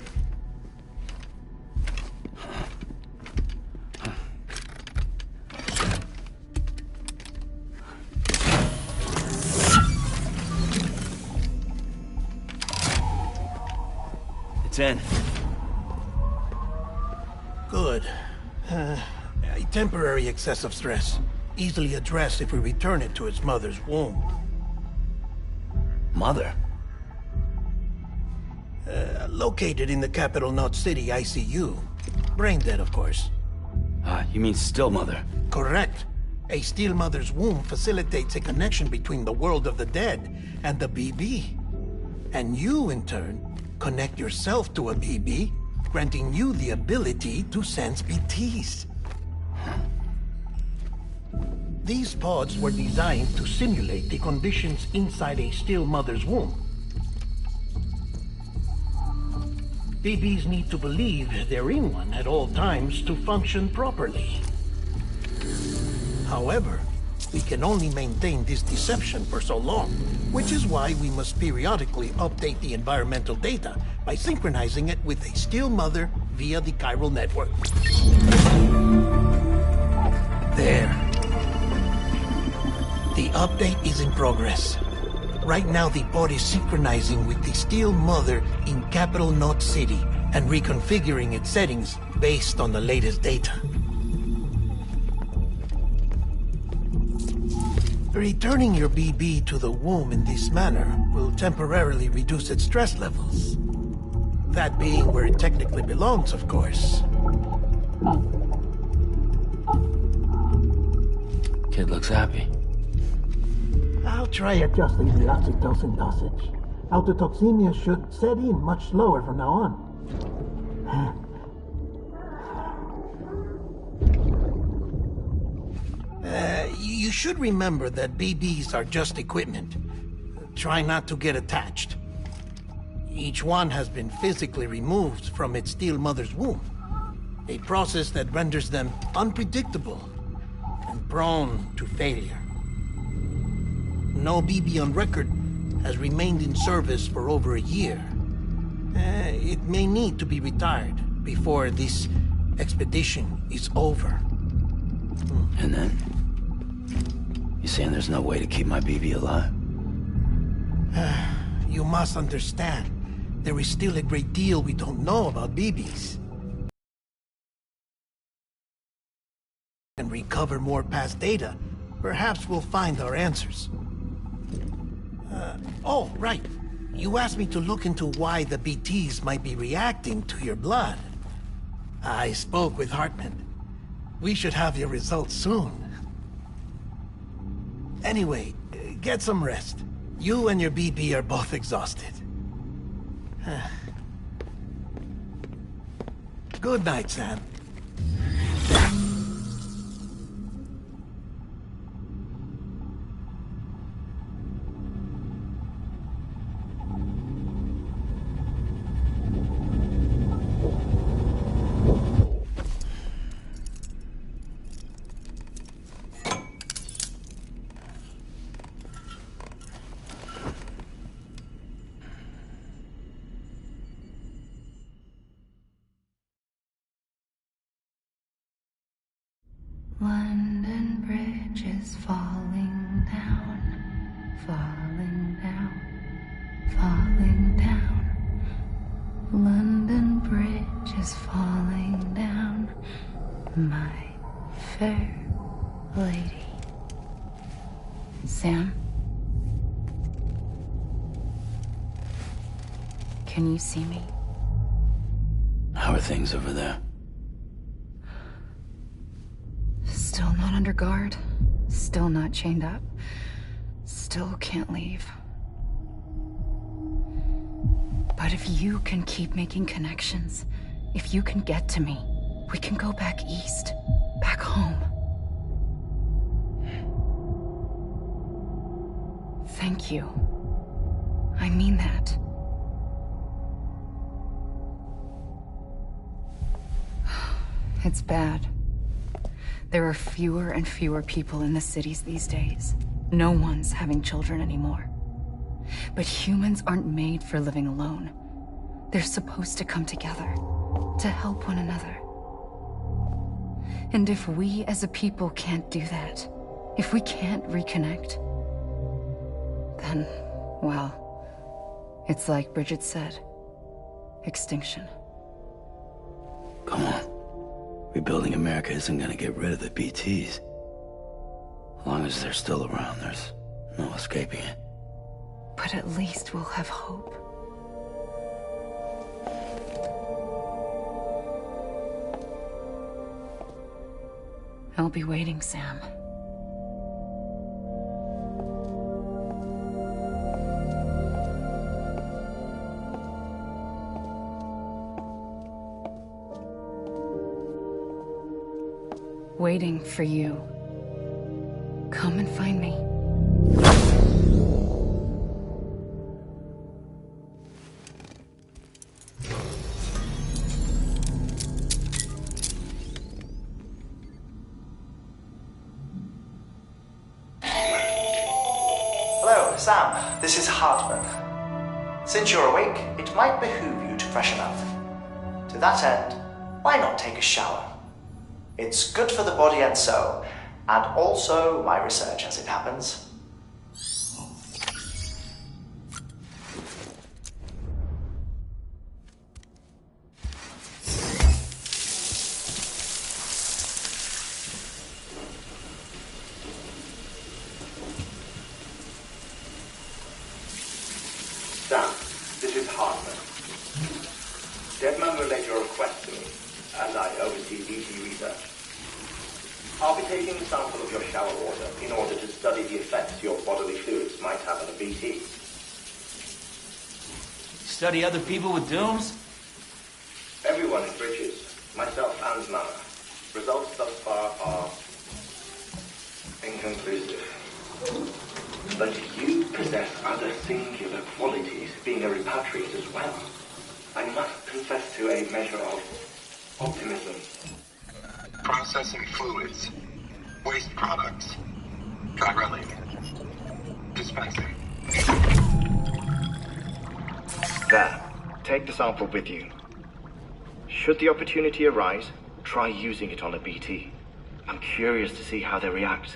It's in. Good. A temporary excessive stress. Easily addressed if we return it to its mother's womb. Mother? Located in the capital Knot City ICU. Brain dead, of course. You mean still mother? Correct. A still mother's womb facilitates a connection between the world of the dead and the BB. And you, in turn, connect yourself to a BB, granting you the ability to sense BTs. These pods were designed to simulate the conditions inside a still mother's womb. BBs need to believe they're in one at all times to function properly. However, we can only maintain this deception for so long, which is why we must periodically update the environmental data by synchronizing it with a still mother via the chiral network. There. The update is in progress. Right now, the pod is synchronizing with the still mother in capital Knot City and reconfiguring its settings based on the latest data. Returning your BB to the womb in this manner will temporarily reduce its stress levels. That being where it technically belongs, of course. Kid looks happy. I'll try adjusting the oxytocin dosage. Autotoxemia should set in much slower from now on. You should remember that BBs are just equipment. Try not to get attached. Each one has been physically removed from its still mother's womb. A process that renders them unpredictable and prone to failure. No BB on record has remained in service for over a year. It may need to be retired before this expedition is over. And then? You saying there's no way to keep my BB alive? You must understand, there is still a great deal we don't know about BBs. And recover more past data, perhaps we'll find our answers. Oh, right. You asked me to look into why the BTs might be reacting to your blood. I spoke with Hartman. We should have your results soon. Anyway, get some rest. You and your BB are both exhausted. Good night, Sam. London Bridge is falling down, falling down, falling down. London Bridge is falling down, my fair lady. Sam? Can you see me? How are things over there? Still not under guard. Still not chained up. Still can't leave. But if you can keep making connections, if you can get to me, we can go back east. Back home. Thank you. I mean that. It's bad. There are fewer and fewer people in the cities these days. No one's having children anymore. But humans aren't made for living alone. They're supposed to come together, to help one another. And if we as a people can't do that, if we can't reconnect, then, well, it's like Bridget said, extinction. Come on. Rebuilding America isn't gonna get rid of the BTs. As long as they're still around, there's no escaping it. But at least we'll have hope. I'll be waiting, Sam. Waiting for you. Come and find me. Hello, Sam. This is Hartman. Since you're awake, it might behoove you to freshen up. To that end, why not take a shower? It's good for the body and soul, and also my research as it happens. Sam, this is Hartman. Deadman relayed your request to me, as I oversee BT research. I'll be taking a sample of your shower water in order to study the effects your bodily fluids might have on a BT. Study other people with dooms? Everyone in Bridges, myself and Mama. Results thus far are inconclusive. But you possess other singular qualities, being a repatriate as well. I must confess to a measure of optimism. Processing fluids. Waste products. Drilling. Dispensing. There. Take the sample with you. Should the opportunity arise, try using it on a BT. I'm curious to see how they react.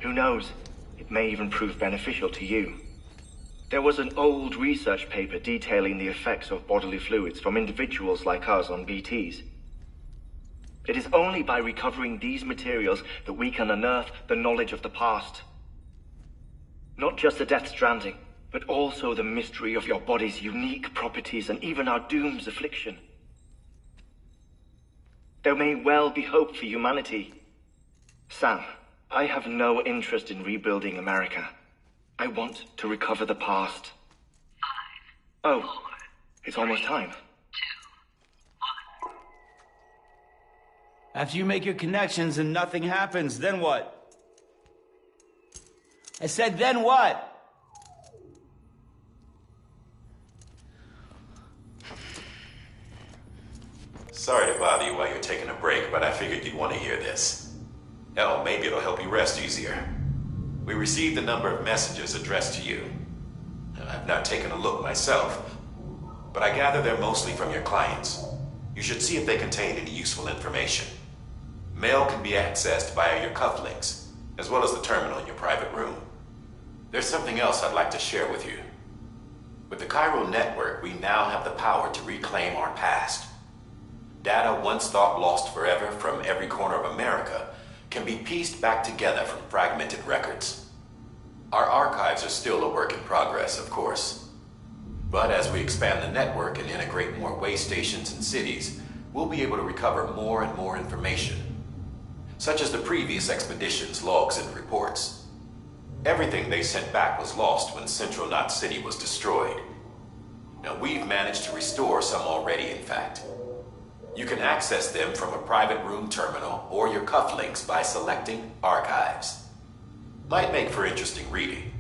Who knows? It may even prove beneficial to you. There was an old research paper detailing the effects of bodily fluids from individuals like us on BTs. It is only by recovering these materials that we can unearth the knowledge of the past. Not just the Death Stranding, but also the mystery of your body's unique properties and even our doom's affliction. There may well be hope for humanity. Sam, I have no interest in rebuilding America. I want to recover the past. 5, 4, it's almost time. After you make your connections and nothing happens, then what? I said, then what? Sorry to bother you while you're taking a break, but I figured you'd want to hear this. Hell, maybe it'll help you rest easier. We received a number of messages addressed to you. I've not taken a look myself, but I gather they're mostly from your clients. You should see if they contain any useful information. Mail can be accessed via your cufflinks, as well as the terminal in your private room. There's something else I'd like to share with you. With the Chiral Network, we now have the power to reclaim our past. Data once thought lost forever from every corner of America can be pieced back together from fragmented records. Our archives are still a work in progress, of course. But as we expand the network and integrate more way stations and cities, we'll be able to recover more and more information, such as the previous expedition's logs and reports. Everything they sent back was lost when Central Knot City was destroyed. Now, we've managed to restore some already, in fact. You can access them from a private room terminal or your cufflinks by selecting Archives. Might make for interesting reading.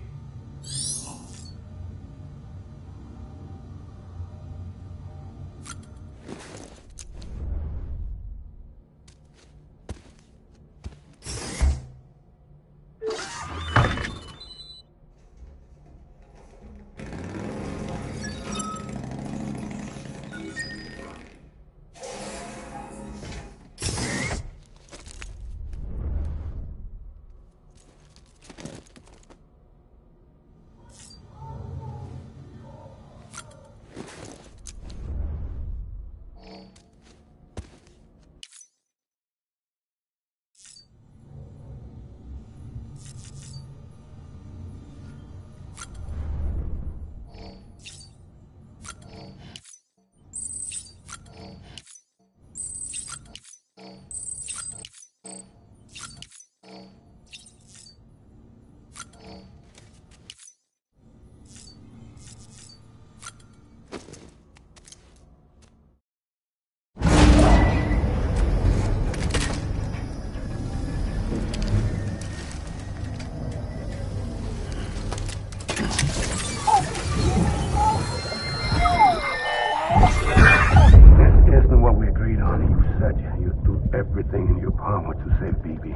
said you'd do everything in your power to save BB.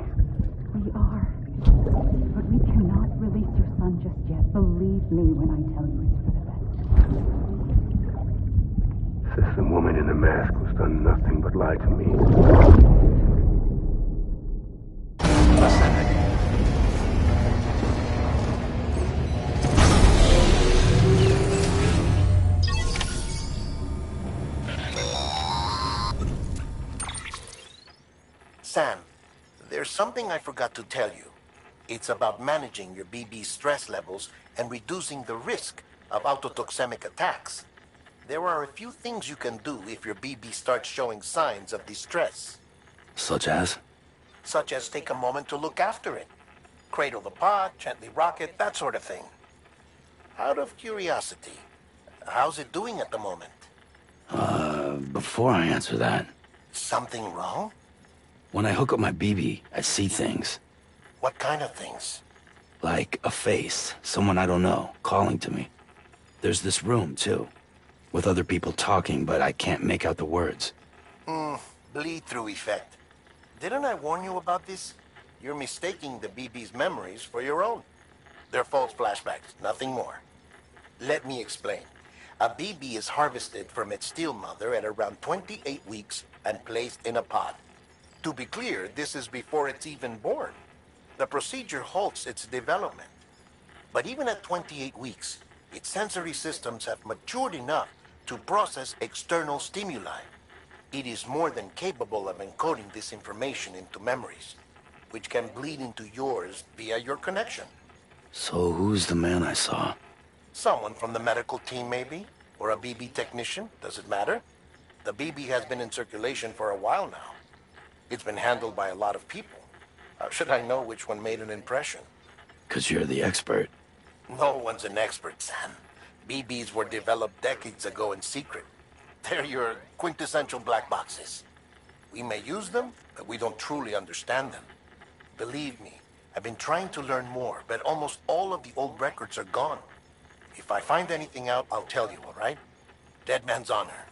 We are. But we cannot release your son just yet. Believe me when I tell you it's for the best. Says the woman in the mask who's done nothing but lie to me. Sam, there's something I forgot to tell you. It's about managing your BB stress levels and reducing the risk of autotoxemic attacks. There are a few things you can do if your BB starts showing signs of distress. Such as? Such as take a moment to look after it. Cradle the pod, gently rock it, that sort of thing. Out of curiosity, how's it doing at the moment? Before I answer that... Something wrong? When I hook up my BB, I see things. What kind of things? Like a face, someone I don't know, calling to me. There's this room, too, with other people talking, but I can't make out the words. Bleed-through effect. Didn't I warn you about this? You're mistaking the BB's memories for your own. They're false flashbacks, nothing more. Let me explain. A BB is harvested from its steel mother at around 28 weeks and placed in a pod. To be clear, this is before it's even born. The procedure halts its development. But even at 28 weeks, its sensory systems have matured enough to process external stimuli. It is more than capable of encoding this information into memories, which can bleed into yours via your connection. So who's the man I saw? Someone from the medical team, maybe? Or a BB technician, does it matter? The BB has been in circulation for a while now. It's been handled by a lot of people. How should I know which one made an impression? 'Cause you're the expert. No one's an expert, Sam. BBs were developed decades ago in secret. They're your quintessential black boxes. We may use them, but we don't truly understand them. Believe me, I've been trying to learn more, but almost all of the old records are gone. If I find anything out, I'll tell you, all right? Dead man's honor.